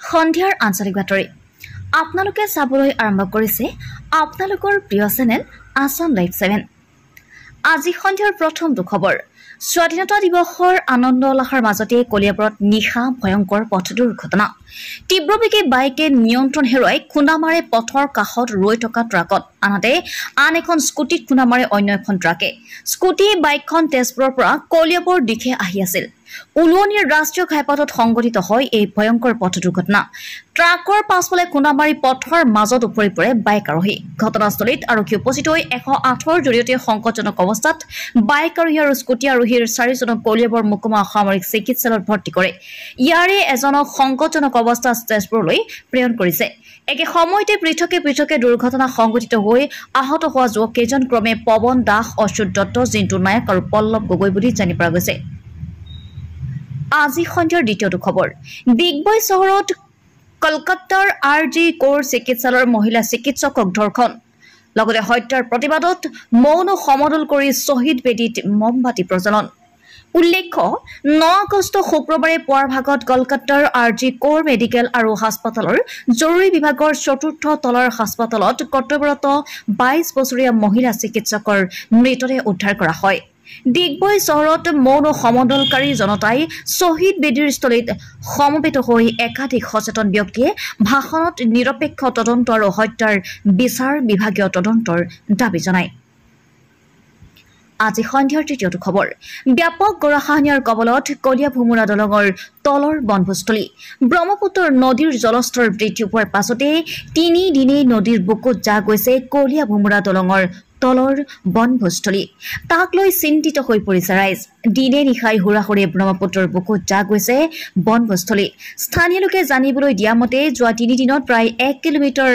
সন্ধিয়াৰ আঞ্চলিক বাতৰি আপোনালোকে চাবলৈ আৰম্ভ কৰিছে আপোনালোকৰ প্ৰিয় চেনেল আসাম লাইভ 7। আজি সন্ধিয়াৰ প্ৰথমটো খবৰ স্বাধীনতা দিৱসৰ আনন্দ উল্লাসৰ মাজতে কলিয়াবৰত নিশা ভয়ংকৰ পথ দুৰ্ঘটনা। তীব্ৰবেগী বাইকে নিয়ন্ত্ৰণ হেৰুৱাই খুন্দা মাৰে পথৰ কাষত ৰৈ থকা ট্ৰাকত, আনহাতে আন এখন স্কুটিত খুন্দা মাৰে অন্য এখন ট্ৰাকে। স্কুটি বাইকখন তেজপুৰৰ পৰা কলিয়াবৰ দিশে আহি আছিল। উলুৱনিৰ ৰাষ্ট্ৰীয় ঘাইপথত সংঘটিত হয় এই ভয়ংকৰ পথ দুৰ্ঘটনা। ট্ৰাকৰ পাছফালে খুন্দা মাৰি পথৰ মাজত উপৰি পৰে বাইক আৰোহী। ঘটনাস্থলীত আৰক্ষী উপস্থিত হৈ 108ৰ জৰিয়তে সংকটজনক অৱস্থাত বাইক আৰোহী আৰু স্কুটি আৰোহীৰ 4জনক কলিয়াবৰ মহকুমা সামৰিক চিকিৎসালয়ত ভৰ্তি কৰে। ইয়াৰে এজনক সংকটজনক অৱস্থাত তেজপুৰলৈ প্ৰেৰণ কৰিছে। একে সময়তে পৃথকে পৃথকে দুৰ্ঘটনা সংঘটিত হৈ আহত হোৱা যুৱককেইজন ক্ৰমে পৱন দাস, অচ্যুত দত্ত, জিন্তু নায়ক আৰু পল্লৱ গগৈ বুলি জানিব পৰা গৈছে। আজি সন্ধিয়াৰ দ্বিতীয়টো খবৰ ডিগবৈ চহৰত কলকাতাৰ RG কোৰ চিকিৎসালয়ৰ মহিলা চিকিৎসকক ধৰ্ষণ, লগতে হত্যাৰ প্ৰতিবাদত মৌন সমদল কৰি শ্বহীদ বেদীত মমবাতি প্ৰজ্বলন। উল্লেখ্য 9 আগষ্ট শুক্ৰবাৰে পুৱাৰ ভাগত কলকাতাৰ RG কোৰ মেডিকেল আৰু হাস্পাতালৰ জৰুৰী বিভাগৰ 4ৰ্থ তলৰ হাস্পাতালত কৰ্তব্যৰত 22 বছৰীয়া মহিলা চিকিৎসকৰ মৃতদেহ উদ্ধাৰ কৰা হয়। ডিগবৈ চহৰত মৌন সমদলকাৰী জনতাই শ্বহীদ বেদীৰ স্থলীত সমবেত হৈ একাধিক সচেতন ব্যক্তিয়ে ভাষণত নিৰপেক্ষ তদন্ত আৰু হত্যাৰ বিচাৰ বিভাগীয় তদন্তৰ দাবী জনায়। আজি সন্ধিয়াৰ তৃতীয়টো খবৰ ব্যাপক গৰাখহনীয়াৰ কবলত কলীয়া ভোমোৰা দলঙৰ তলৰ বনভোজস্থলী। ব্ৰহ্মপুত্ৰ নদীৰ জলস্তৰ বৃদ্ধি পোৱাৰ পাছতে 3 দিনেই নদীৰ বুকুত যা গৈছে কলীয়া ভোমোৰা দলঙৰ তলৰ বনভোজস্থলী। তাক লৈ চিন্তিত হৈ পৰিছে ৰাইজ। দিনে নিশাই হুৰাহুৰে ব্ৰহ্মপুত্ৰৰ বুকুত যা গৈছে বনভোজস্থলী। স্থানীয় লোকে জানিবলৈ দিয়া মতে যোৱা 3 দিনত প্ৰায় 1 কিলোমিটাৰ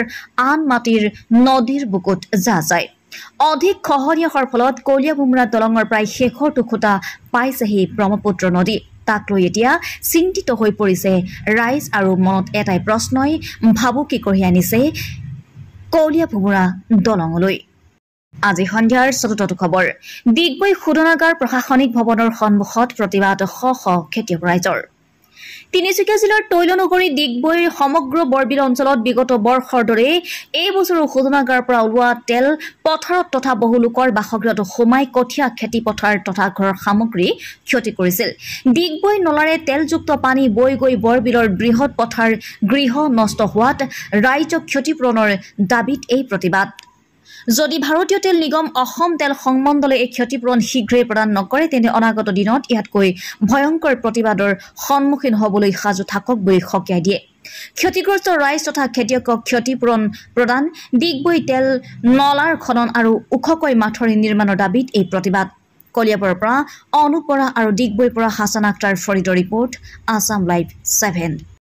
আন মাটিৰ নদীৰ বুকুত যা যায়। অধিক খহনীয়া হোৱাৰ ফলত কলীয়া ভোমোৰা দলঙৰ প্ৰায় শেষৰটো খুঁটা পাইছেহি ব্ৰহ্মপুত্ৰ নদী। তাক লৈ এতিয়া চিন্তিত হৈ পৰিছে ৰাইজ আৰু মনত এটাই প্ৰশ্নই ভাবুকি কঢ়িয়াই আনিছে কলীয়া ভোমোৰা দলঙলৈ। আজি সন্ধিয়াৰ চতুৰ্থটো খবৰ ডিগবৈ শোধনাগাৰ প্ৰশাসনিক ভৱনৰ সন্মুখত প্ৰতিবাদ শ খেতিয়ক ৰাইজৰ। তিনিচুকীয়া জিলাৰ তৈলনগৰী ডিগবৈৰ সমগ্ৰ বৰবিল অঞ্চলত বিগত বৰ্ষৰ দৰে এই বছৰো শোধনাগাৰৰ পৰা ওলোৱা তেল পথাৰত তথা বহু লোকৰ বাসগৃহত সোমাই কঠীয়া খেতি পথাৰ তথা ঘৰৰ সামগ্ৰী ক্ষতি কৰিছিল। ডিগবৈ নলাৰে তেলযুক্ত পানী বৈ গৈ বৰবিলৰ বৃহৎ পথাৰ গৃহ নষ্ট হোৱাত ৰাইজক ক্ষতিপূৰণৰ দাবীত এই প্ৰতিবাদ। যদি ভাৰতীয় তেল নিগম অসম তেল সংমণ্ডলে এই ক্ষতিপূৰণ শীঘ্ৰেই প্ৰদান নকৰে তেন্তে অনাগত দিনত ইয়াতকৈ ভয়ংকৰ প্ৰতিবাদৰ সন্মুখীন হ'বলৈ সাজু থাকক বুলি সকীয়াই দিয়ে। ক্ষতিগ্ৰস্ত ৰাইজ তথা খেতিয়কক ক্ষতিপূৰণ প্ৰদান, ডিগবৈ তেল নলাৰ খনন আৰু ওখকৈ মাথৰি নিৰ্মাণৰ দাবীত এই প্ৰতিবাদ। কলিয়াবৰৰ পৰা অনুপ বৰা আৰু ডিগবৈৰ পৰা হাছান আখতাৰ ফৰিদৰ ৰিপৰ্ট, আসাম লাইভ 7।